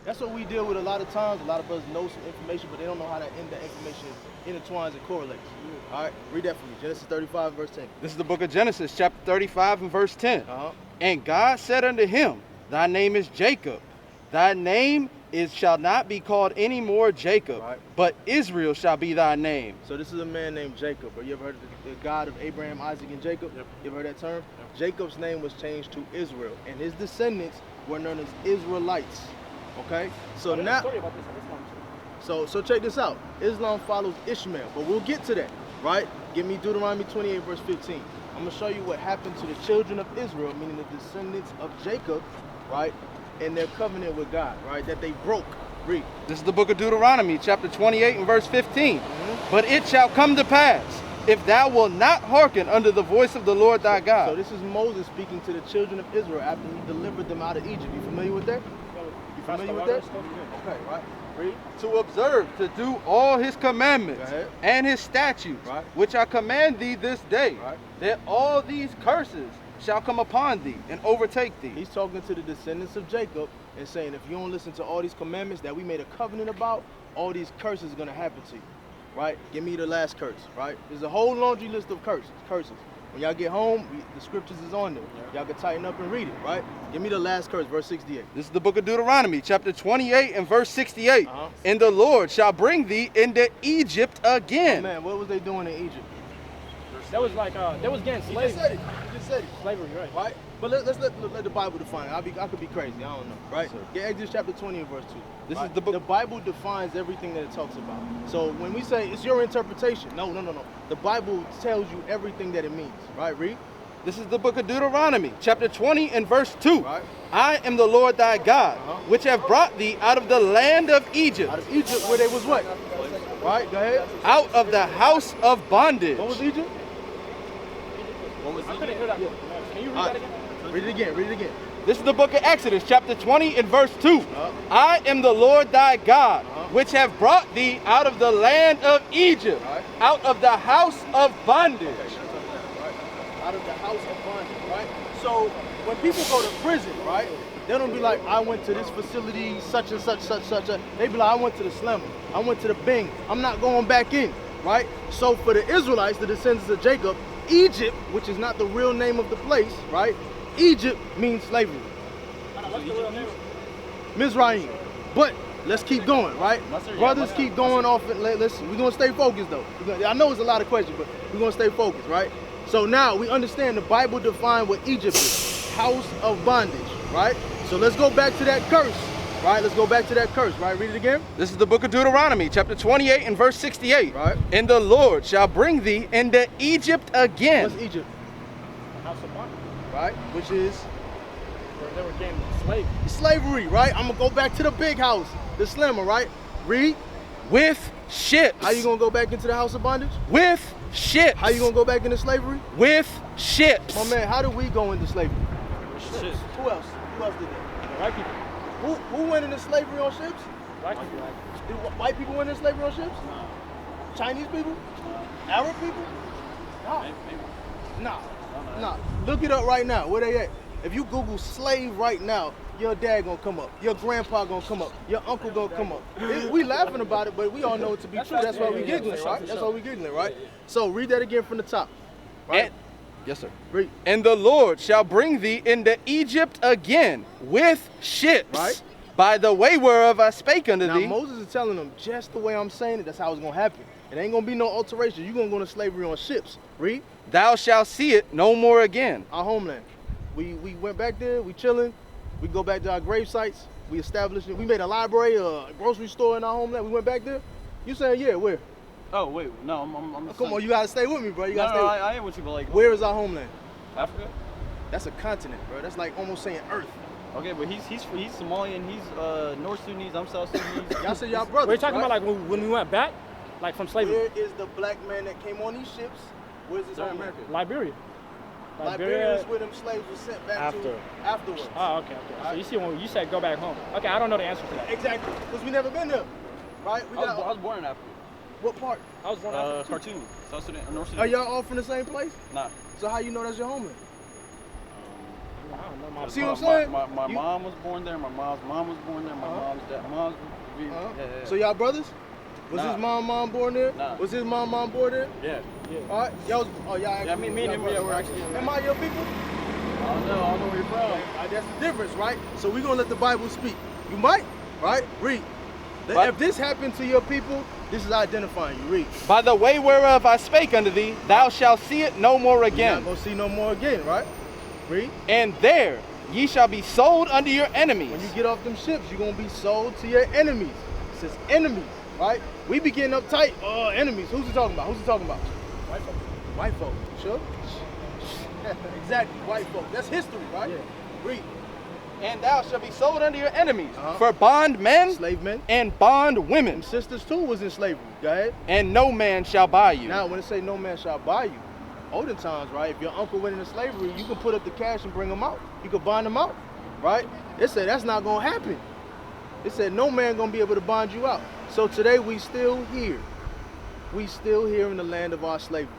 That's what we deal with a lot of times. A lot of brothers know some information, but they don't know how that information intertwines and correlates. All right, read that for me. Genesis 35, verse 10. This is the book of Genesis, chapter 35 and verse 10. And God said unto him, thy name is Jacob. Thy name shall not be called any more Jacob, but Israel shall be thy name. So this is a man named Jacob. You ever heard of the God of Abraham, Isaac, and Jacob? Yep. You ever heard that term? Yep. Jacob's name was changed to Israel, and his descendants were known as Israelites. Okay? So now, so check this out. Islam follows Ishmael, but we'll get to that, right? Give me Deuteronomy 28, verse 15. I'm going to show you what happened to the children of Israel, meaning the descendants of Jacob, right? And their covenant with God, right? That they broke. Read. This is the book of Deuteronomy, chapter 28 and verse 15. But it shall come to pass, if thou wilt not hearken unto the voice of the Lord thy God. So this is Moses speaking to the children of Israel after he delivered them out of Egypt. You familiar with that? You familiar with that? Okay, right. Read. To observe, to do all his commandments and his statutes, which I command thee this day, that all these curses shall come upon thee and overtake thee. He's talking to the descendants of Jacob and saying, if you don't listen to all these commandments that we made a covenant about, all these curses are going to happen to you, right? Give me the last curse, right? There's a whole laundry list of curses. When y'all get home, the scriptures is on there. Y'all can tighten up and read it, right? Give me the last curse, verse 68. This is the book of Deuteronomy, chapter 28 and verse 68. And the Lord shall bring thee into Egypt again. Oh, man, what was they doing in Egypt? That was like, they was getting slaves. You just said it. Slavery, right? But let's let the Bible define it. I could be crazy. I don't know, right? Get Exodus chapter 20 and verse 2. This is the book. The Bible defines everything that it talks about. So when we say it's your interpretation, no. The Bible tells you everything that it means, right? Read. This is the book of Deuteronomy, chapter 20 and verse 2. I am the Lord thy God, which have brought thee out of the land of Egypt. Out of Egypt, where they was what? Right, go ahead. Out of the house of bondage. What was Egypt? I couldn't hear that. Can you read that again? Read it again. This is the book of Exodus, chapter 20 and verse 2. I am the Lord thy God, which have brought thee out of the land of Egypt, out of the house of bondage. Out of the house of bondage, right? So when people go to prison, right, they don't be like, I went to this facility, such and such. They be like, I went to the Slammer, I went to the Bing, I'm not going back in, right? So for the Israelites, the descendants of Jacob, Egypt, which is not the real name of the place, right? Egypt means slavery. What's the real name? Mizraim. But let's keep going, right? Brothers keep going off. Listen, we're going to stay focused, though. I know it's a lot of questions, but we're going to stay focused, right? So now we understand the Bible defined what Egypt is. House of bondage, right? So let's go back to that curse, right? Let's go back to that curse, right? Read it again. This is the book of Deuteronomy, chapter 28 and verse 68. Right. And the Lord shall bring thee into Egypt again. What's Egypt? The house of bondage. Right? Which is? Where they were getting slaves. Slavery, right? I'm going to go back to the big house, the Slammer, right? Read. With ships. How you going to go back into the house of bondage? With ships. How you going to go back into slavery? With ships. My man, how did we go into slavery? Ships. Who else? Who else did that? White people. Who went into slavery on ships? Black people. Did white people went into slavery on ships? No. Chinese people? Arab people? No. Maybe. Nah. Look it up right now. Where they at? If you Google slave right now, your dad gonna come up. Your grandpa gonna come up. Your uncle gonna come up. We laughing about it, but we all know it to be true. That's why we giggling, right? That's why we giggling, right? So read that again from the top. Right? Yes, sir. Read. And the Lord shall bring thee into Egypt again with ships. Right. By the way whereof I spake unto Now thee. Moses is telling them just the way I'm saying it, that's how it's gonna happen. It ain't gonna be no alteration. You're gonna go into slavery on ships. Read. Thou shalt see it no more again. Our homeland. We went back there, we chilling. We go back to our grave sites. We established it. We made a library, a grocery store in our homeland. We went back there. You saying, yeah, where? Oh, wait, no, I'm Come on, you gotta stay with me, bro. You gotta stay with me. I am with you, but like... Where is our homeland? Africa? That's a continent, bro. That's like almost saying Earth. Okay, but he's Somalian, he's North Sudanese, I'm South Sudanese. Y'all say y'all brothers, We're talking right? about like when we went back, like from slavery. Where is the black man that came on these ships? Where's his homeland? Liberia. Liberia is where them slaves were sent back to afterwards. Oh, okay. So you see, when you said go back home. Okay, I don't know the answer to that. Exactly, because we never been there, right? I was born in Africa. What part? I was born after Khartoum, South Sudan, North Sudan. Are y'all all from the same place? Nah. So how you know that's your homeland? know my See what I'm saying? My mom was born there. My mom's mom was born there. My mom's dad. Yeah. So y'all brothers? Was his mom born there? Nah. Was his mom born there? Yeah. All right. Y'all was, y'all actually. Yeah, me and him, we're actually. Am I your people? I don't know where you're from. That's the difference, right? So we're gonna let the Bible speak. You might, right? Read. But if this happened to your people, this is identifying you. Read. By the way whereof I spake unto thee, thou shalt see it no more You're again. not gonna see no more again, right? Read. And there ye shall be sold unto your enemies. When you get off them ships, you're gonna be sold to your enemies. It says enemies, right? We be getting uptight. Oh, enemies. Who's he talking about? Who's he talking about? White folk. White folk. Sure. Exactly. White folk. That's history, right? Yeah. Read. And thou shalt be sold unto your enemies Uh-huh. for bondmen Slave men. and bond Them women, sisters too was in slavery. Go ahead. and no man shall buy you. Now, when it say no man shall buy you, olden times, right? If your uncle went into slavery, you can put up the cash and bring him out. You can bond him out, right? It said that's not gonna happen. It said no man gonna be able to bond you out. So today we still here. We still here in the land of our slavery,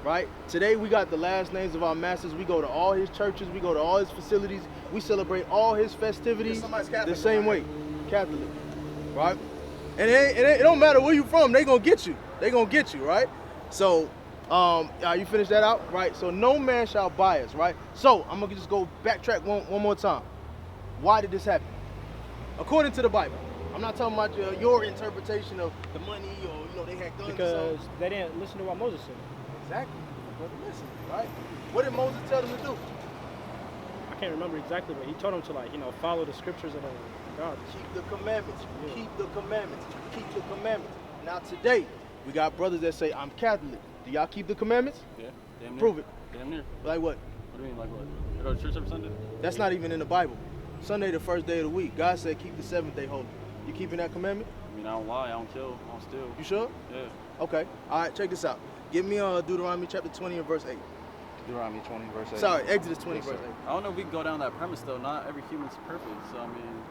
right? Today we got the last names of our masters. We go to all his churches. We go to all his facilities. We celebrate all his festivities the same way. Catholic, right? And it don't matter where you from. They gonna get you. They gonna get you, right? So, you finish that out, right? So no man shall buy us, right? So I'm gonna just go backtrack one more time. Why did this happen? According to the Bible. I'm not talking about your interpretation of the money or they had guns. Because they didn't listen to what Moses said. Exactly. But listen, right? What did Moses tell them to do? I can't remember exactly, but he told them to follow the scriptures of God. Keep the commandments. Yeah. Keep the commandments. Keep the commandments. Now today, we got brothers that say, I'm Catholic. Do y'all keep the commandments? Yeah. Damn near. Prove it. Damn near. Like what? What do you mean, like what? You go to church every Sunday? That's not even in the Bible. Sunday, the first day of the week. God said keep the seventh day holy. You keeping that commandment? I mean, I don't lie, I don't kill, I don't steal. You sure? Yeah. Okay. All right, check this out. Give me Deuteronomy chapter 20 and verse 8. Deuteronomy 20 verse 8. Sorry, Exodus 20 Yes, verse sir. 8. I don't know if we can go down that premise though. Not every human's perfect, so I mean.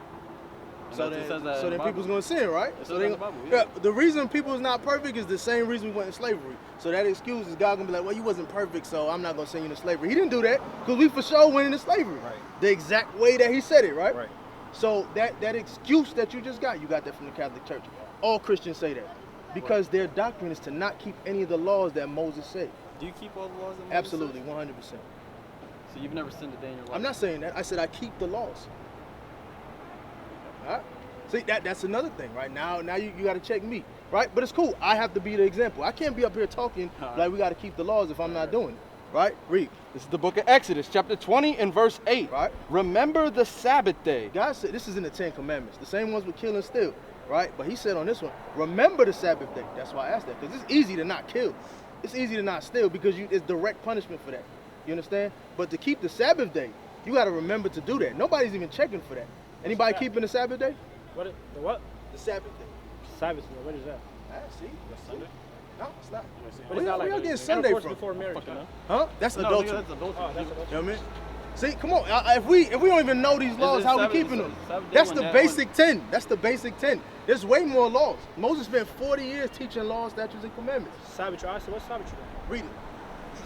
So it says that in the then Bible. people's gonna sin, right? It So says they, that in the Bible, yeah. the reason people is not perfect is the same reason we went in slavery. So that excuse is God gonna be like, well, you wasn't perfect, so I'm not gonna send you into slavery. He didn't do that because we for sure went into slavery. Right. The exact way that he said it, right? Right. So that excuse that you got that from the Catholic Church. All Christians say that because their doctrine is to not keep any of the laws that Moses said. Do you keep all the laws that Moses Absolutely, says? 100%. So you've never sinned a day in your life? I'm not saying that. I said I keep the laws. All right? See, that's another thing, right? Now you got to check me, right? But it's cool. I have to be the example. I can't be up here talking like we got to keep the laws if I'm not doing it, right? Read. This is the book of Exodus, chapter 20 and verse 8. Right. Remember the Sabbath day. God said, this is in the 10 Commandments, the same ones with kill and steal, right? But he said on this one, remember the Sabbath day. That's why I asked that, because it's easy to not kill. It's easy to not steal because it's direct punishment for that. You understand? But to keep the Sabbath day, you got to remember to do that. Nobody's even checking for that. Anybody keeping the Sabbath day? What? The what? The Sabbath day. Sabbath. What is that? See? That's Sunday? No, it's not. But it's not Where y'all like getting a Sunday intercourse from? before marriage, you know? Huh? That's No, adultery. that's adultery. Oh, that's You adultery. know what I mean? See, come on. If we don't even know these laws, it how we Sabbath- keeping them? Sabbath day That's when the that basic 10. That's the basic 10. There's way more laws. Moses spent 40 years teaching laws, statutes, and commandments. Sabbath. I said, what's Sabbath? Read it.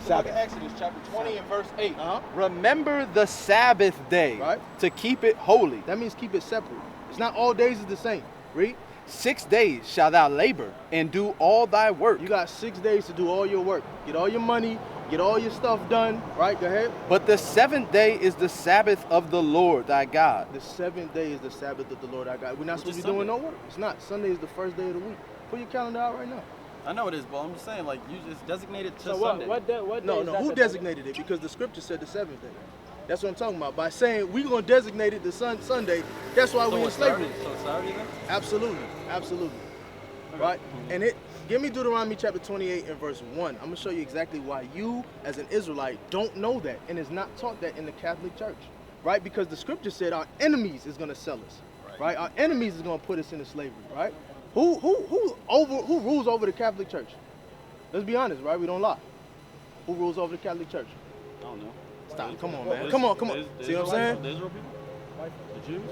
The book of Exodus, chapter 20 and verse 8. Uh-huh. Remember the Sabbath day Right. to keep it holy. That means keep it separate. It's not all days is the same. Read. 6 days shalt thou labor and do all thy work. You got 6 days to do all your work. Get all your money, get all your stuff done. Right? Go ahead. But the 7th day is the Sabbath of the Lord thy God. The 7th day is the Sabbath of the Lord our God. We're not Which supposed is to be doing Sunday. no work. It's not. Sunday is the first day of the week. Pull your calendar out right now. I know it is, but I'm just saying, like, you just designated to So Sunday. what day No, is no. that Who the- designated it? Because the scripture said the 7th day. That's what I'm talking about. By saying we're gonna designate it the Sunday, that's why So we in it's slavery. Saturday? So it's Saturday then? Absolutely, absolutely. Right? And give me Deuteronomy chapter 28 and verse 1. I'm gonna show you exactly why you, as an Israelite, don't know that and is not taught that in the Catholic Church. Right? Because the scripture said our enemies is gonna sell us. Right? Our enemies is gonna put us into slavery. Right? Who rules over the Catholic Church? Let's be honest, right? We don't lie. Who rules over the Catholic Church? I don't know. Stop. Come on, man. Come on. See what I'm saying? The Israel people? The Jews?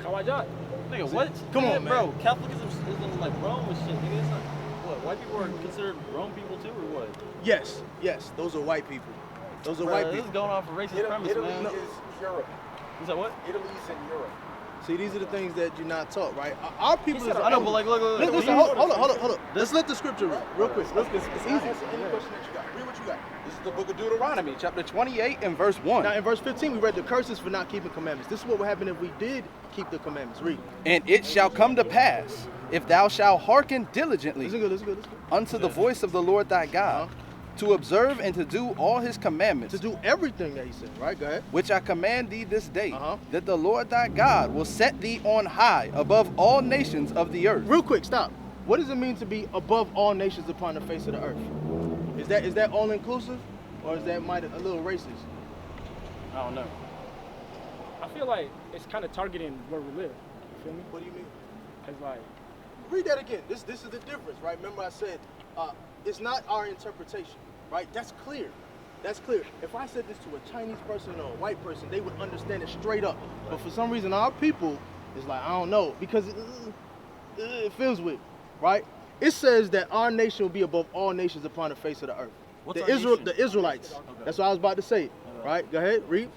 Khawajat. Nigga, what? Come on, Nigga, man. Bro, Catholicism is in like Rome and shit. Nigga, it's not, what? White people are considered Rome people too, or what? Yes. Those are white people. Those are white This people. is going off a racist premise, Italy man. is Europe. Is that what? Italy's in Europe. See, these are the things that you're not taught, right? Our people is I know, but like, look. Listen, hold up. Let's let the scripture read real quick. It's easy. Answer any question that you got. Read what you got. This is the book of Deuteronomy, chapter 28 and verse 1. Now, in verse 15, we read the curses for not keeping commandments. This is what would happen if we did keep the commandments. Read. And it shall come to pass, if thou shalt hearken diligently Listen good. unto the voice of the Lord thy God, to observe and to do all his commandments, To do everything that he said, right? Go ahead. which I command thee this day, Uh-huh. that the Lord thy God will set thee on high above all nations of the earth. Real quick, stop. What does it mean to be above all nations upon the face of the earth? Is that all inclusive, or is that a little racist? I don't know. I feel like it's kind of targeting where we live. You feel me? What do you mean? It's like, Read that again. This is the difference, right? Remember I said it's not our interpretation, right? That's clear. That's clear. If I said this to a Chinese person or a white person, they would understand it straight up. But for some reason, our people is like, I don't know, because it feels weird, right? It says that our nation will be above all nations upon the face of the earth. What's our The nation? Israelites. That's what I was about to say, right? Go ahead, read.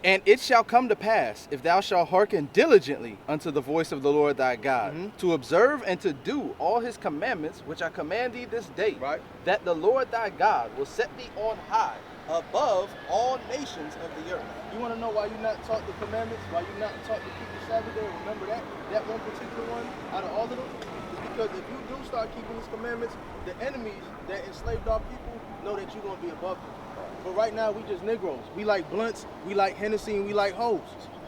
And it shall come to pass, if thou shalt hearken diligently unto the voice of the Lord thy God, to observe and to do all his commandments, which I command thee this day, Right. that the Lord thy God will set thee on high above all nations of the earth. You want to know why you're not taught the commandments? Why you're not taught to keep the Sabbath day? Remember that one particular one out of all of them? It's because if you do start keeping these commandments, the enemies that enslaved our people know that you're going to be above them. But right now, we just Negroes. We like blunts, we like Hennessy, and we like hoes.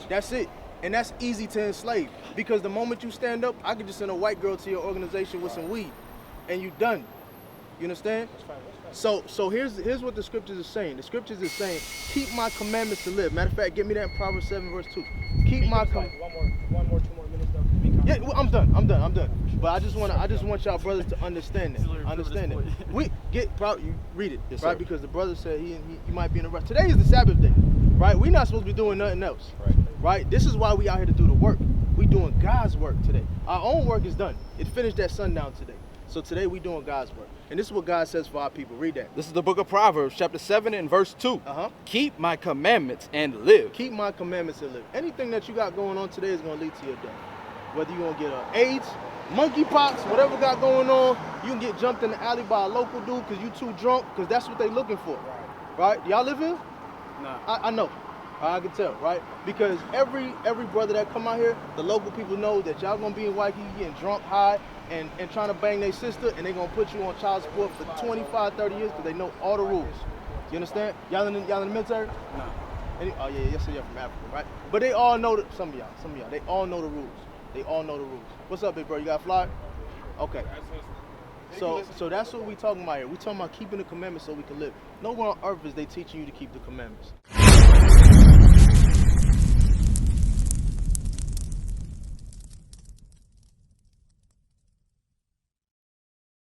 That's it. And that's easy to enslave. Because the moment you stand up, I could just send a white girl to your organization with some weed. And you done. You understand? So here's what the scriptures is saying. The scriptures is saying, keep my commandments to live. Matter of fact, get me that in Proverbs 7 verse 2. Keep my commandments. one more, 2 more minutes though. Yeah, well, I'm done. But I just want y'all brothers to understand that. Understand that. We get you read it, Yes, right? sir. Because the brother said he might be in a rush. Today is the Sabbath day, right? We're not supposed to be doing nothing else, right? This is why we out here to do the work. We doing God's work today. Our own work is done. It finished at sundown today. So today we doing God's work, and this is what God says for our people. Read that. This is the book of Proverbs, chapter 7 and verse 2. Keep my commandments and live. Keep my commandments and live. Anything that you got going on today is going to lead to your death. Whether you're going to get AIDS, monkeypox, whatever got going on, you can get jumped in the alley by a local dude because you too drunk, because that's what they looking for. Right? Y'all live here? Nah. I know. I can tell, right? Because every brother that come out here, the local people know that y'all going to be in Waikiki getting drunk, high, and trying to bang their sister, and they going to put you on child support for 25, 30 years because they know all the rules. You understand? Y'all in the military? No. Oh yeah, yes, so you're from Africa, right? But they all know some of y'all, they all know the rules. They all know the rules. What's up, big bro? You got a fly? Okay. So that's what we talking about here. We talking about keeping the commandments so we can live. Nowhere on earth is they teaching you to keep the commandments.